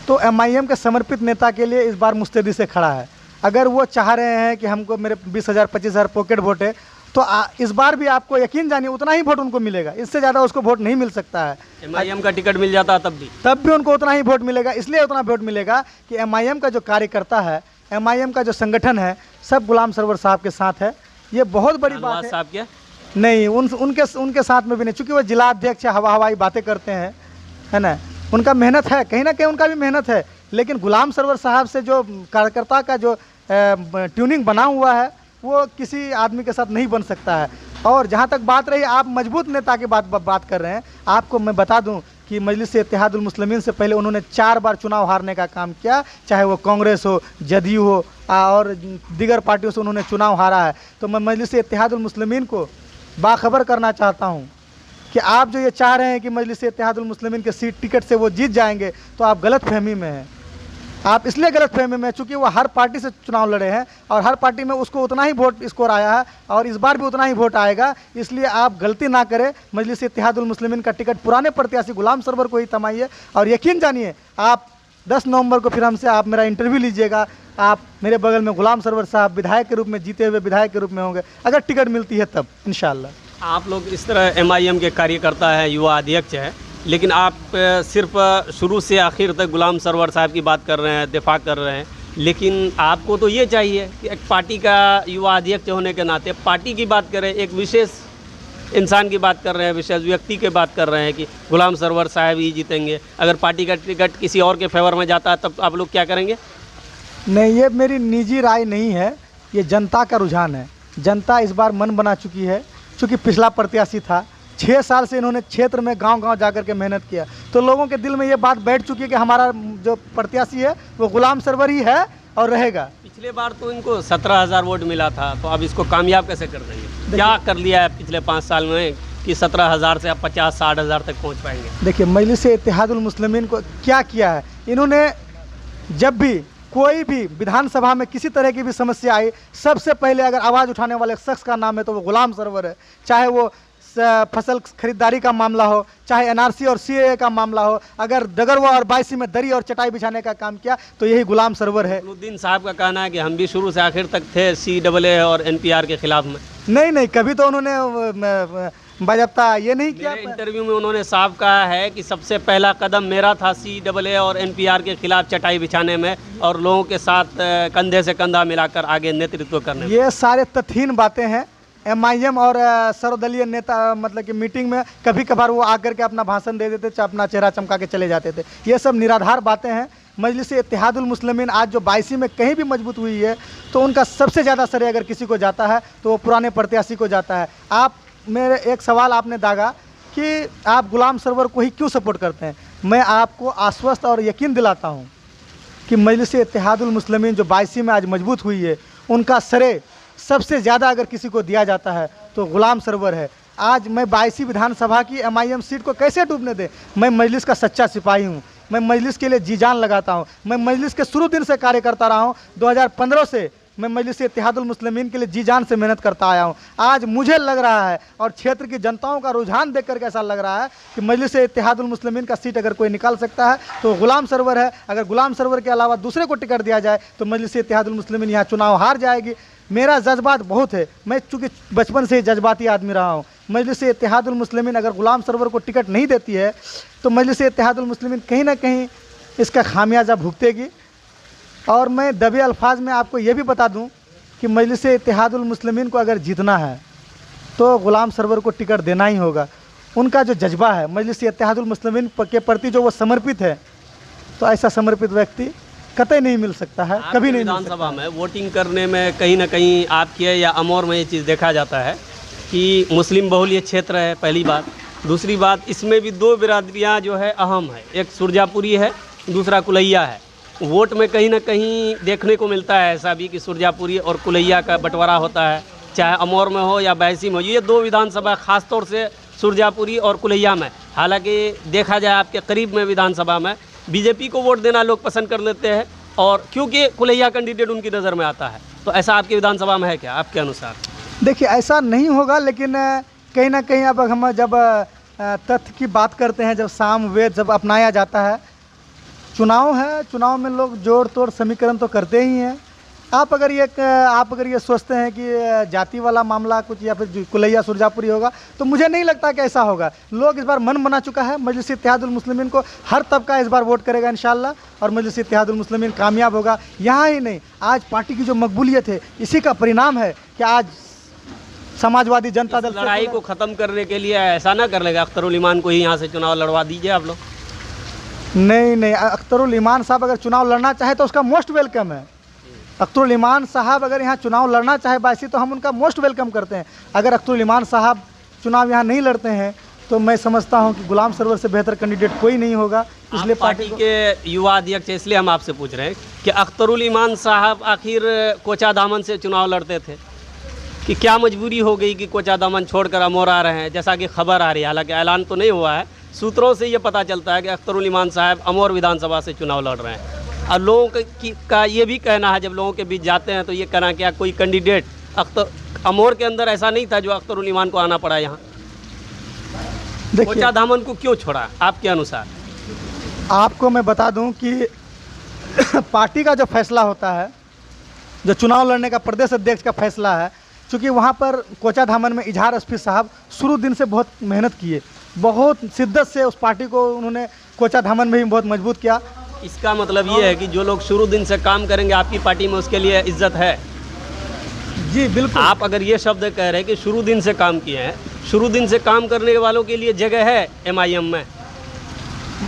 तो MIM के समर्पित नेता के लिए इस बार मुस्तैदी से खड़ा है। अगर वो चाह रहे हैं कि हमको मेरे 20,000 25,000 पॉकेट वोट है, तो इस बार भी आपको यकीन जानिए उतना ही वोट उनको मिलेगा, इससे ज़्यादा उसको वोट नहीं मिल सकता है। MIM का टिकट मिल जाता तब भी उनको उतना ही वोट मिलेगा। इसलिए उतना वोट मिलेगा कि MIM का जो कार्यकर्ता है, MIM का जो संगठन है, सब गुलाम सरवर साहब के साथ है। ये बहुत बड़ी बात है। साहब क्या नहीं, उनके साथ में भी नहीं, चूँकि वो जिला अध्यक्ष हवाई बातें करते हैं, है ना। उनका मेहनत है, कहीं ना कहीं उनका भी मेहनत है, लेकिन गुलाम सरवर साहब से जो कार्यकर्ता का जो ट्यूनिंग बना हुआ है, वो किसी आदमी के साथ नहीं बन सकता है। और जहाँ तक बात रही, आप मजबूत नेता की बात कर रहे हैं, आपको मैं बता दूं कि मजलिस इत्तेहादुल मुस्लिमीन से पहले उन्होंने 4 बार चुनाव हारने का काम किया, चाहे वो कांग्रेस हो, जदयू हो और दीगर पार्टियों से उन्होंने चुनाव हारा है। तो मैं मजलिस इत्तेहादुल मुस्लिमीन को बाखबर करना चाहता हूँ कि आप जो ये चाह रहे हैं कि मजलिस इत्तेहादुल मुस्लिमीन के सीट टिकट से वो जीत जाएंगे, तो आप गलत फहमी में हैं। आप इसलिए गलत फहमी में, चूँकि वो हर पार्टी से चुनाव लड़े हैं और हर पार्टी में उसको उतना ही वोट स्कोर आया है और इस बार भी उतना ही वोट आएगा। इसलिए आप गलती ना करें, मजलिस इत्तेहादुल मुस्लिमीन का टिकट पुराने प्रत्याशी गुलाम सरवर को ही थमाइए। और यकीन जानिए, आप 10 नवंबर को फिर हमसे आप मेरा इंटरव्यू लीजिएगा, आप मेरे बगल में गुलाम सरवर साहब विधायक के रूप में, जीते हुए विधायक के रूप में होंगे, अगर टिकट मिलती है तब इंशाअल्लाह। आप लोग इस तरह MIM के कार्यकर्ता हैं, युवा अध्यक्ष हैं, लेकिन आप सिर्फ शुरू से आखिर तक गुलाम सरवर साहब की बात कर रहे हैं, दिफा कर रहे हैं, लेकिन आपको तो ये चाहिए कि एक पार्टी का युवा अध्यक्ष होने के नाते पार्टी की बात करें, एक विशेष इंसान की बात कर रहे हैं, विशेष व्यक्ति की बात कर रहे हैं कि गुलाम सरवर साहब ही जीतेंगे। अगर पार्टी का टिकट किसी और के फेवर में जाता है तब आप लोग क्या करेंगे? नहीं, ये मेरी निजी राय नहीं है, ये जनता का रुझान है। जनता इस बार मन बना चुकी है। चूँकि पिछला प्रत्याशी था, 6 साल से इन्होंने क्षेत्र में गांव-गांव जाकर के मेहनत किया, तो लोगों के दिल में ये बात बैठ चुकी है कि हमारा जो प्रत्याशी है वो गुलाम सरवर ही है और रहेगा। पिछले बार तो इनको 17,000 वोट मिला था, तो अब इसको कामयाब कैसे कर देंगे? क्या कर लिया है पिछले 5 साल में कि 17,000 से आप 50-60,000 तक पहुँच पाएंगे? देखिए, मजलिस इत्तेहादुल मुस्लिमीन को क्या किया है, इन्होंने जब भी कोई भी विधानसभा में किसी तरह की भी समस्या आई, सबसे पहले अगर आवाज़ उठाने वाले शख्स का नाम है तो वो गुलाम सरवर है। चाहे वो फसल खरीदारी का मामला हो, चाहे NRC और CAA का मामला हो, अगर डगरवा और बायसी में दरी और चटाई बिछाने का काम किया तो यही गुलाम सरवर है। नूरुद्दीन साहब का कहना है कि हम भी शुरू से आखिर तक थे CAA और NPR के खिलाफ में। नहीं, कभी तो उन्होंने बाज़ाब्ता ये नहीं किया। इंटरव्यू में उन्होंने साफ कहा है कि सबसे पहला कदम मेरा था CAA और NPR के खिलाफ चटाई बिछाने में और लोगों के साथ कंधे से कंधा मिलाकर आगे नेतृत्व करने में। ये सारे तथहीन बातें हैं। MIM और सर्वदलीय नेता मतलब कि मीटिंग में कभी कभार वो आकर के अपना भाषण दे देते थे, अपना चेहरा चमका के चले जाते थे। ये सब निराधार बातें हैं। मजलिस इत्तेहादुल मुस्लिमीन आज जो 22 में कहीं भी मजबूत हुई है, तो उनका सबसे ज़्यादा श्रेय अगर किसी को जाता है तो वो पुराने प्रत्याशी को जाता है। आप मेरे एक सवाल आपने दागा कि आप गुलाम सरवर को ही क्यों सपोर्ट करते हैं। मैं आपको आश्वस्त और यकीन दिलाता हूँ कि मजलिस इत्तेहादुल मुस्लिमीन जो 22 में आज मजबूत हुई है, उनका श्रेय सबसे ज़्यादा अगर किसी को दिया जाता है तो गुलाम सरवर है। आज मैं 22 विधानसभा की MIM सीट को कैसे डूबने दें। मैं मजलिस का सच्चा सिपाही हूँ, मैं मजलिस के लिए जी जान लगाता हूँ। मैं मजलिस के शुरू दिन से कार्य करता रहा हूँ। 2015 से मैं मजलिस इत्तेहादुल मुस्लिमीन के लिए जी जान से मेहनत करता आया हूँ। आज मुझे लग रहा है और क्षेत्र की जनताओं का रुझान देख कर ऐसा लग रहा है कि मजलिस इत्तेहादुल मुस्लिमीन का सीट अगर कोई निकाल सकता है तो गुलाम सरवर है। अगर गुलाम सरवर के अलावा दूसरे को टिकट दिया जाए तो मजलिस इत्तेहादुल मुस्लिमीन यहाँ चुनाव हार जाएगी। मेरा जज्बात बहुत है, मैं चूँकि बचपन से ही जज्बाती आदमी रहा हूँ। मजलिस इत्तेहादुल मुस्लिमीन अगर गुलाम सरवर को टिकट नहीं देती है तो मजलिस इत्तेहादुल मुस्लिमीन कहीं ना कहीं इसका खामियाजा भुगतेगी। और मैं दबे अल्फाज में आपको ये भी बता दूं कि मजलिस इत्तेहादुल मुस्लिमीन को अगर जीतना है तो गुलाम सरवर को टिकट देना ही होगा। उनका जो जज्बा है मजलिस इत्तेहादुल मुस्लिमीन के प्रति जो वो समर्पित है, तो ऐसा समर्पित व्यक्ति कतई नहीं मिल सकता है, कभी नहीं। विधानसभा में वोटिंग करने में कहीं ना कहीं आपके या अमौर में ये चीज़ देखा जाता है कि मुस्लिम बहुल ये क्षेत्र है, पहली बात। दूसरी बात, इसमें भी 2 बिरादरियाँ जो है अहम है, एक सुरजापुरी है, दूसरा कुलैया है। वोट में कहीं ना कहीं देखने को मिलता है ऐसा भी कि सुरजापुरी और कुलैया का बंटवारा होता है, चाहे अमौर में हो या बैसी में हो। ये 2 विधानसभा खास तौर से सुरजापुरी और कुलैया में, हालांकि देखा जाए आपके करीब में विधानसभा में बीजेपी को वोट देना लोग पसंद कर लेते हैं, और क्योंकि कुलैया कैंडिडेट उनकी नज़र में आता है। तो ऐसा आपकी विधानसभा में है क्या आपके अनुसार? देखिए, ऐसा नहीं होगा, लेकिन कहीं ना कहीं अब हम जब तथ्य की बात करते हैं, जब साम वेद जब अपनाया जाता है, चुनाव है, चुनाव में लोग जोड़ तोड़ समीकरण तो करते ही हैं। आप अगर ये सोचते हैं कि जाति वाला मामला कुछ या फिर कुलैया सुरजापुरी होगा, तो मुझे नहीं लगता कि ऐसा होगा। लोग इस बार मन बना चुका है, मजलिस इत्तेहादुल मुस्लिमीन को हर तबका इस बार वोट करेगा इंशाल्लाह, और मजलिस इत्तेहादुल मुस्लिमीन कामयाब होगा। यहाँ ही नहीं, आज पार्टी की जो मकबूलियत है, इसी का परिणाम है कि आज समाजवादी जनता दल लड़ाई को ख़त्म करने के लिए ऐसा ना कर लेगा अख्तरुल ईमान को ही यहाँ से चुनाव लड़वा दीजिए आप लोग। नहीं, अख्तरुल ईमान साहब अगर चुनाव लड़ना चाहे तो उसका मोस्ट वेलकम है। अख्तरुल ईमान साहब अगर यहाँ चुनाव लड़ना चाहे बायसी, तो हम उनका मोस्ट वेलकम करते हैं। अगर अख्तरुल ईमान साहब चुनाव यहाँ नहीं लड़ते हैं तो मैं समझता हूं कि गुलाम सरवर से बेहतर कैंडिडेट कोई नहीं होगा। इसलिए पार्टी के युवा अध्यक्ष हैं, इसलिए हम आपसे पूछ रहे हैं कि अख्तरुल ईमान साहब आखिर कोचा दामन से चुनाव लड़ते थे कि क्या मजबूरी हो गई कि कोचा दामन छोड़कर अमोर आ रहे हैं, जैसा कि खबर आ रही है, हालांकि ऐलान तो नहीं हुआ है, सूत्रों से ये पता चलता है कि अख्तरुल ईमान साहब अमोर विधानसभा से चुनाव लड़ रहे हैं। और लोगों का ये भी कहना है, जब लोगों के बीच जाते हैं तो ये कहना क्या कोई कैंडिडेट अमोर के अंदर ऐसा नहीं था जो अख्तरुल ईमान को आना पड़ा यहाँ। कोचा दामन को क्यों छोड़ा आपके अनुसार? आपको मैं बता दूं कि पार्टी का जो फैसला होता है, जो चुनाव लड़ने का प्रदेश अध्यक्ष का फैसला है, चूँकि वहाँ पर कोचा धामन में इजहार एसपी साहब शुरू दिन से बहुत मेहनत किए, बहुत शिद्दत से उस पार्टी को उन्होंने कोचा धामन में भी बहुत मजबूत किया। इसका मतलब ये है कि जो लोग शुरू दिन से काम करेंगे आपकी पार्टी में, उसके लिए इज्जत है? जी बिल्कुल। आप अगर ये शब्द कह रहे हैं कि शुरू दिन से काम किए हैं, शुरू दिन से काम करने वालों के लिए जगह है MIM में?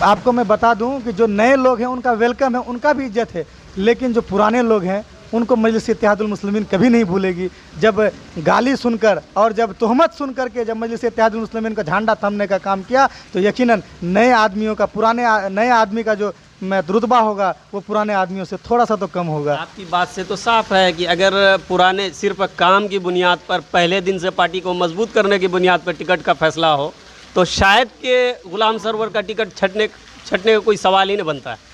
आपको मैं बता दूं कि जो नए लोग हैं उनका वेलकम है, उनका भी इज्जत है, लेकिन जो पुराने लोग हैं उनको मजलिस इत्तेहादुल मुस्लिमीन कभी नहीं भूलेगी। जब गाली सुनकर और जब तोहमत सुन करके जब मजलिस इत्तेहादुल मुस्लिमीन का झंडा थमने का काम किया, तो यकीनन नए आदमियों का नए आदमी का जो रुतबा होगा वो पुराने आदमियों से थोड़ा सा तो कम होगा। आपकी बात से तो साफ है कि अगर पुराने सिर्फ काम की बुनियाद पर, पहले दिन से पार्टी को मजबूत करने की बुनियाद पर टिकट का फैसला हो, तो शायद के गुलाम सरवर का टिकट छटने का कोई सवाल ही नहीं बनता है।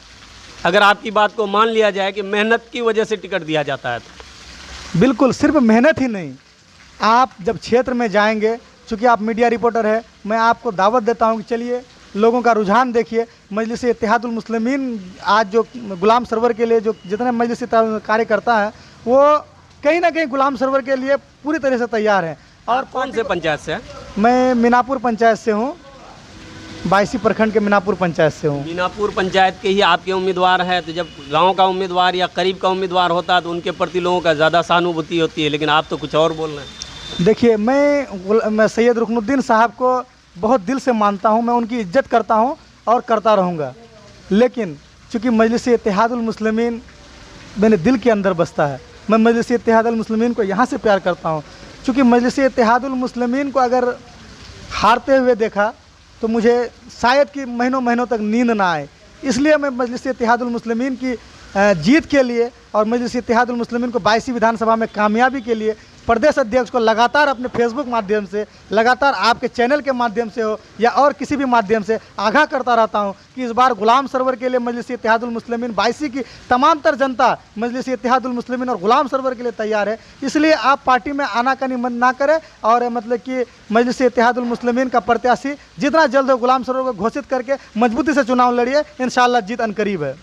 अगर आपकी बात को मान लिया जाए कि मेहनत की वजह से टिकट दिया जाता है तो बिल्कुल, सिर्फ मेहनत ही नहीं, आप जब क्षेत्र में जाएंगे, चूँकि आप मीडिया रिपोर्टर है, मैं आपको दावत देता हूं कि चलिए लोगों का रुझान देखिए। मजलिस इत्तेहादुल मुस्लिमीन आज जो गुलाम सरवर के लिए जो जितने मजलिस कार्यकर्ता हैं वो कहीं ना कहीं गुलाम सरवर के लिए पूरी तरह से तैयार हैं। और कौन से पंचायत से हैं? मैं मीनापुर पंचायत से हूँ, 22 प्रखंड के मीनापुर पंचायत से हूँ। मीनापुर पंचायत के ही आपके उम्मीदवार हैं, तो जब गांव का उम्मीदवार या करीब का उम्मीदवार होता है तो उनके प्रति लोगों का ज़्यादा सहानुभूति होती है, लेकिन आप तो कुछ और बोल रहे हैं। देखिए, मैं सैयद रुकनुद्दीन साहब को बहुत दिल से मानता हूँ, मैं उनकी इज्जत करता हूँ और करता रहूँगा, लेकिन चूँकि मजलिस इत्तेहादुल मुस्लिमीन मेरे दिल के अंदर बसता है, मैं मजलिस इत्तेहादुल मुस्लिमीन को यहाँ से प्यार करता हूँ। चूँकि मजलिस इत्तेहादुल मुस्लिमीन को अगर हारते हुए देखा तो मुझे शायद कि महीनों महीनों तक नींद ना आए, इसलिए मैं मजलिस इत्तेहादुल मुस्लिमीन की जीत के लिए और मजलिस इत्तेहादुल मुस्लिमीन को 22 विधानसभा में कामयाबी के लिए प्रदेश अध्यक्ष को लगातार अपने फेसबुक माध्यम से, लगातार आपके चैनल के माध्यम से हो या और किसी भी माध्यम से आगाह करता रहता हूं कि इस बार गुलाम सरवर के लिए मजलिस इत्तेहादुल मुस्लिमीन 22 की तमाम तर जनता मजलिस इत्तेहादुल मुस्लिमीन और गुलाम सरवर के लिए तैयार है। इसलिए आप पार्टी में आनाकानी ना करें और मतलब कि मजलिस इत्तेहादुल मुस्लिमीन का प्रत्याशी जितना जल्द हो गुलाम सरवर को घोषित करके मजबूती से चुनाव लड़िए, इंशाअल्लाह जीत अनकरीब है।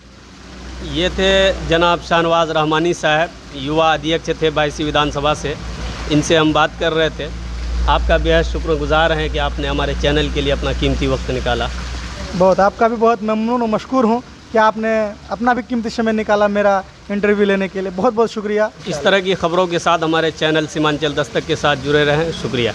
ये थे जनाब शाहनवाज रहमानी साहब, युवा अध्यक्ष थे 22 विधानसभा से, इनसे हम बात कर रहे थे। आपका बेहद शुक्रगुजार हैं कि आपने हमारे चैनल के लिए अपना कीमती वक्त निकाला। बहुत, आपका भी बहुत ममनून और मशकूर हूँ कि आपने अपना भी कीमती समय निकाला मेरा इंटरव्यू लेने के लिए, बहुत बहुत शुक्रिया। इस तरह की खबरों के साथ हमारे चैनल सीमांचल दस्तक के साथ जुड़े रहें। शुक्रिया।